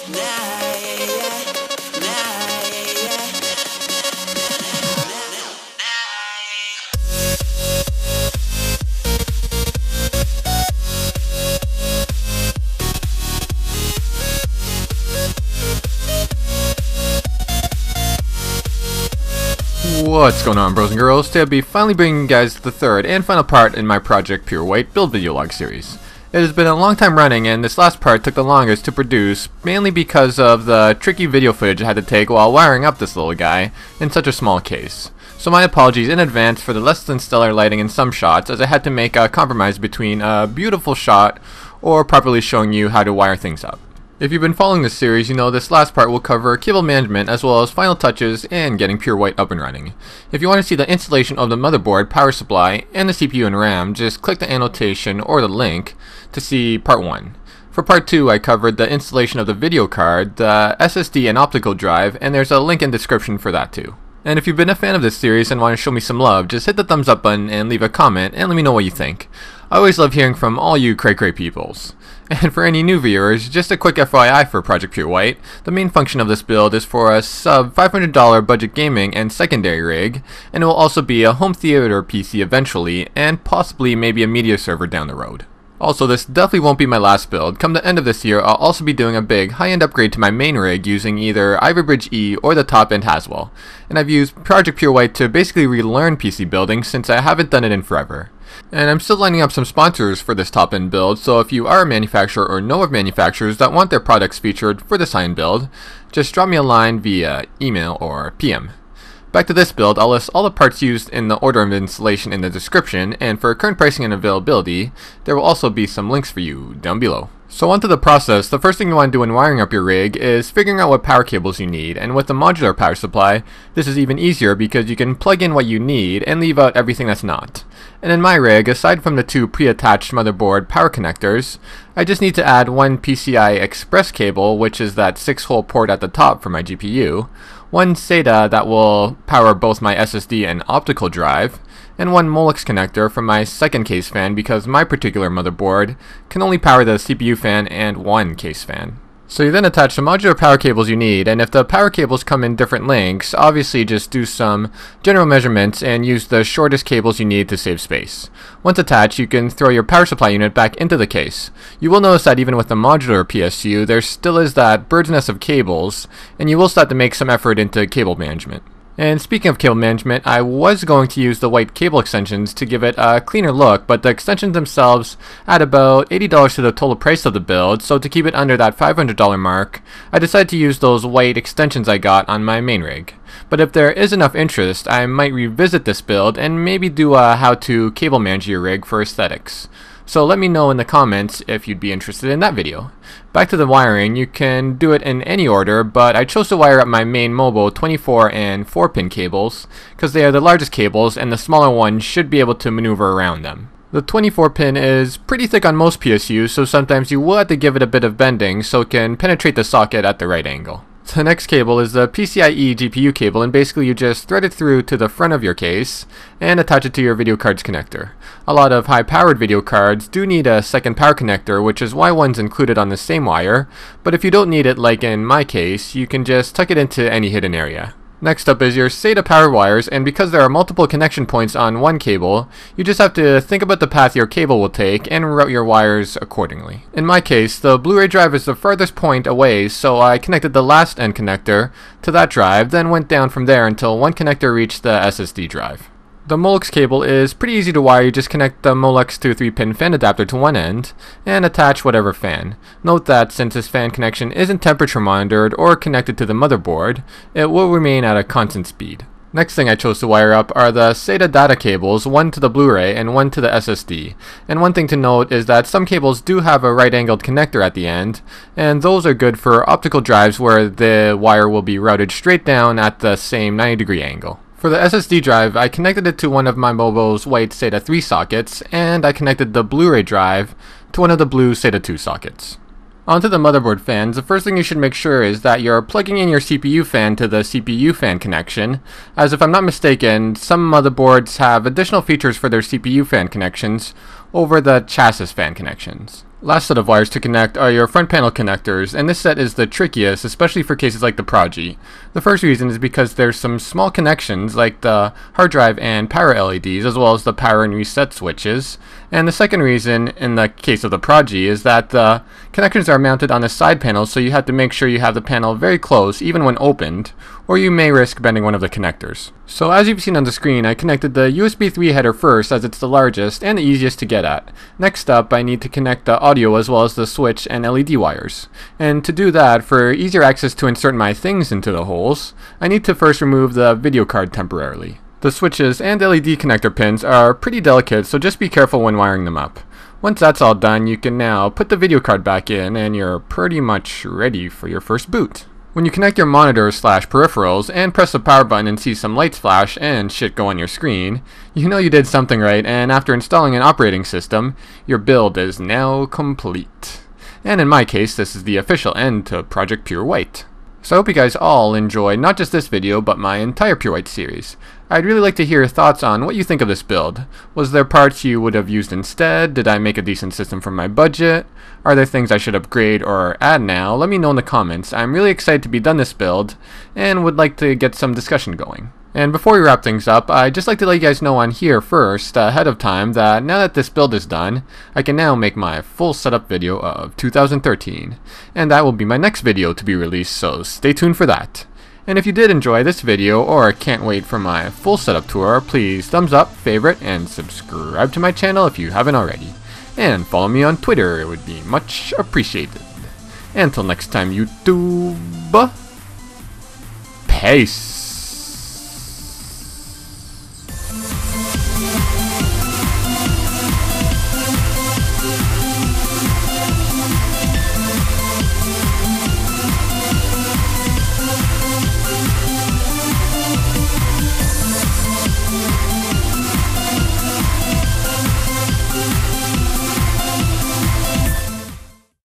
What's going on, bros and girls? Today I'll be finally bringing you guys the third and final part in my Project PureWhite build video log series. It has been a long time running, and this last part took the longest to produce, mainly because of the tricky video footage I had to take while wiring up this little guy in such a small case. So my apologies in advance for the less than stellar lighting in some shots, as I had to make a compromise between a beautiful shot or properly showing you how to wire things up. If you've been following this series, you know this last part will cover cable management as well as final touches and getting PureWhite up and running. If you want to see the installation of the motherboard, power supply, and the CPU and RAM, just click the annotation or the link to see part 1. For part 2, I covered the installation of the video card, the SSD and optical drive, and there's a link in the description for that too. And if you've been a fan of this series and want to show me some love, just hit the thumbs up button and leave a comment and let me know what you think. I always love hearing from all you cray-cray peoples. And for any new viewers, just a quick FYI for Project PureWhite, the main function of this build is for a sub $500 budget gaming and secondary rig, and it will also be a home theater PC eventually, and possibly maybe a media server down the road. Also, this definitely won't be my last build. Come the end of this year, I'll also be doing a big high-end upgrade to my main rig using either Ivy Bridge E or the top-end Haswell. And I've used Project PureWhite to basically relearn PC building since I haven't done it in forever. And I'm still lining up some sponsors for this top-end build, so if you are a manufacturer or know of manufacturers that want their products featured for this high-end build, just drop me a line via email or PM. Back to this build, I'll list all the parts used in the order of installation in the description, and for current pricing and availability, there will also be some links for you down below. So onto the process, the first thing you want to do when wiring up your rig is figuring out what power cables you need, and with the modular power supply, this is even easier because you can plug in what you need and leave out everything that's not. And in my rig, aside from the two pre-attached motherboard power connectors, I just need to add one PCI Express cable, which is that 6-hole port at the top for my GPU, one SATA that will power both my SSD and optical drive, and one m-itx connector for my second case fan because my particular motherboard can only power the CPU fan and one case fan. So you then attach the modular power cables you need, and if the power cables come in different lengths, obviously just do some general measurements and use the shortest cables you need to save space. Once attached, you can throw your power supply unit back into the case. You will notice that even with the modular PSU, there still is that bird's nest of cables, and you will start to make some effort into cable management. And speaking of cable management, I was going to use the white cable extensions to give it a cleaner look, but the extensions themselves add about $80 to the total price of the build, so to keep it under that $500 mark, I decided to use those white extensions I got on my main rig. But if there is enough interest, I might revisit this build and maybe do a how to cable manage your rig for aesthetics. So let me know in the comments if you'd be interested in that video. Back to the wiring, you can do it in any order, but I chose to wire up my main mobile 24 and 4-pin cables because they are the largest cables and the smaller one should be able to maneuver around them. The 24-pin is pretty thick on most PSUs, so sometimes you will have to give it a bit of bending so it can penetrate the socket at the right angle. The next cable is the PCIe GPU cable, and basically you just thread it through to the front of your case and attach it to your video card's connector. A lot of high-powered video cards do need a second power connector, which is why one's included on the same wire, but if you don't need it, like in my case, you can just tuck it into any hidden area. Next up is your SATA power wires, and because there are multiple connection points on one cable, you just have to think about the path your cable will take and route your wires accordingly. In my case, the Blu-ray drive is the farthest point away, so I connected the last end connector to that drive, then went down from there until one connector reached the SSD drive. The m-itx cable is pretty easy to wire. You just connect the m-itx to 3-pin fan adapter to one end and attach whatever fan. Note that since this fan connection isn't temperature monitored or connected to the motherboard, it will remain at a constant speed. Next thing I chose to wire up are the SATA data cables, one to the Blu-ray and one to the SSD. And one thing to note is that some cables do have a right-angled connector at the end, and those are good for optical drives where the wire will be routed straight down at the same 90-degree angle. For the SSD drive, I connected it to one of my mobile's white SATA 3 sockets, and I connected the Blu-ray drive to one of the blue SATA 2 sockets. Onto the motherboard fans, the first thing you should make sure is that you're plugging in your CPU fan to the CPU fan connection, as if I'm not mistaken, some motherboards have additional features for their CPU fan connections over the chassis fan connections. Last set of wires to connect are your front panel connectors, and this set is the trickiest, especially for cases like the Prodigy. The first reason is because there's some small connections like the hard drive and power LEDs, as well as the power and reset switches. And the second reason, in the case of the Prodigy, is that the connectors are mounted on the side panel, so you have to make sure you have the panel very close, even when opened, or you may risk bending one of the connectors. So as you've seen on the screen, I connected the USB 3 header first, as it's the largest and the easiest to get at. Next up, I need to connect the audio as well as the switch and LED wires. And to do that, for easier access to insert my things into the holes, I need to first remove the video card temporarily. The switches and LED connector pins are pretty delicate, so just be careful when wiring them up. Once that's all done, you can now put the video card back in and you're pretty much ready for your first boot. When you connect your monitors/peripherals and press the power button and see some lights flash and shit go on your screen, you know you did something right, and after installing an operating system, your build is now complete. And in my case, this is the official end to Project PureWhite. So I hope you guys all enjoyed not just this video, but my entire PureWhite series. I'd really like to hear your thoughts on what you think of this build. Was there parts you would have used instead? Did I make a decent system for my budget? Are there things I should upgrade or add now? Let me know in the comments. I'm really excited to be done this build and would like to get some discussion going. And before we wrap things up, I'd just like to let you guys know on here first, ahead of time, that now that this build is done, I can now make my full setup video of 2013. And that will be my next video to be released, so stay tuned for that. And if you did enjoy this video or can't wait for my full setup tour, please thumbs up, favorite, and subscribe to my channel if you haven't already. And follow me on Twitter, it would be much appreciated. Until next time, YouTube, peace.